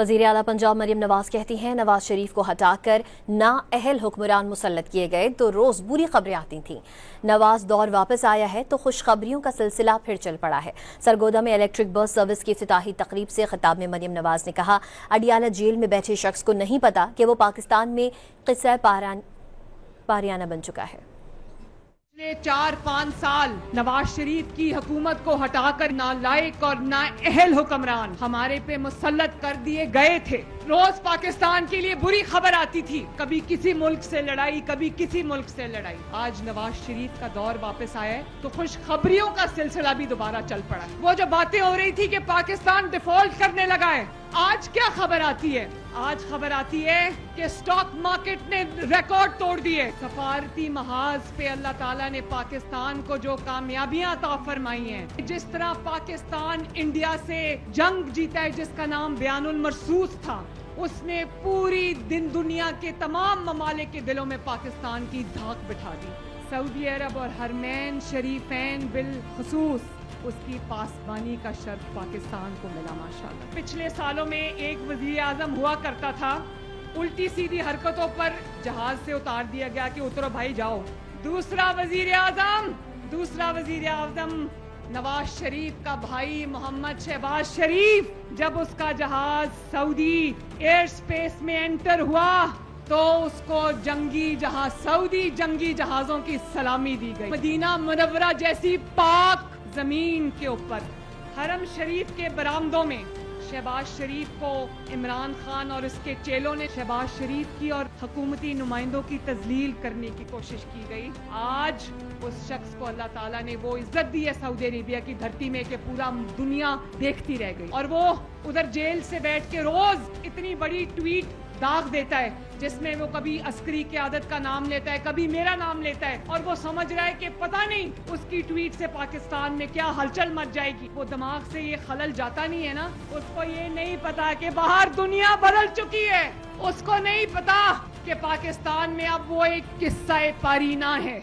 وزیر اعلیٰ پنجاب مریم نواز کہتی ہیں نواز شریف کو ہٹا کر نااہل حکمران مسلط کیے گئے تو روز بری خبریں آتی تھیں۔ نواز دور واپس آیا ہے تو خوشخبریوں کا سلسلہ پھر چل پڑا ہے۔ سرگودا میں الیکٹرک بس سروس کی افتتاحی تقریب سے خطاب میں مریم نواز نے کہا، اڈیالہ جیل میں بیٹھے شخص کو نہیں پتا کہ وہ پاکستان میں قصہ پاریانہ بن چکا ہے۔ پچھلے 4-5 سال نواز شریف کی حکومت کو ہٹا کر نالائق اور نااہل حکمران ہمارے پہ مسلط کر دیے گئے تھے۔ روز پاکستان کے لیے بری خبر آتی تھی، کبھی کسی ملک سے لڑائی، کبھی کسی ملک سے لڑائی۔ آج نواز شریف کا دور واپس آیا ہے تو خوشخبریوں کا سلسلہ بھی دوبارہ چل پڑا ہے۔ وہ جو باتیں ہو رہی تھی کہ پاکستان ڈیفالٹ کرنے لگا ہے، آج کیا خبر آتی ہے؟ آج خبر آتی ہے کہ سٹاک مارکیٹ نے ریکارڈ توڑ دیے۔ سفارتی محاذ پہ اللہ تعالیٰ نے پاکستان کو جو کامیابیاں عطا فرمائی ہیں، جس طرح پاکستان انڈیا سے جنگ جیتا ہے جس کا نام بیان المرصوص تھا، اس نے پوری دنیا کے تمام ممالک کے دلوں میں پاکستان کی دھاک بٹھا دی۔ سعودی عرب اور حرمین شریفین بالخصوص اس کی پاسبانی کا شرف پاکستان کو ملا ماشاءاللہ۔ پچھلے سالوں میں ایک وزیر اعظم ہوا کرتا تھا، الٹی سیدھی حرکتوں پر جہاز سے اتار دیا گیا کہ اترو بھائی جاؤ۔ دوسرا وزیر اعظم نواز شریف کا بھائی محمد شہباز شریف، جب اس کا جہاز سعودی ایئر سپیس میں انٹر ہوا تو اس کو سعودی جنگی جہازوں کی سلامی دی گئی۔ مدینہ منورہ جیسی پاک زمین کے اوپر حرم شریف کے برآمدوں میں شہباز شریف کو عمران خان اور اس کے چیلوں نے شہباز شریف کی اور حکومتی نمائندوں کی تذلیل کرنے کی کوشش کی گئی۔ آج اس شخص کو اللہ تعالیٰ نے وہ عزت دی ہے سعودی عربیہ کی دھرتی میں کہ پورا دنیا دیکھتی رہ گئی، اور وہ ادھر جیل سے بیٹھ کے روز اتنی بڑی ٹویٹ داغ دیتا ہے جس میں وہ کبھی عسکری قیادت کا نام لیتا ہے، کبھی میرا نام لیتا ہے، اور وہ سمجھ رہا ہے کہ پتہ نہیں اس کی ٹویٹ سے پاکستان میں کیا ہلچل مچ جائے گی۔ وہ دماغ سے یہ خلل جاتا نہیں ہے نا، اس کو یہ نہیں پتا کہ باہر دنیا بدل چکی ہے، اس کو نہیں پتا کہ پاکستان میں اب وہ ایک قصہ پارینہ ہے۔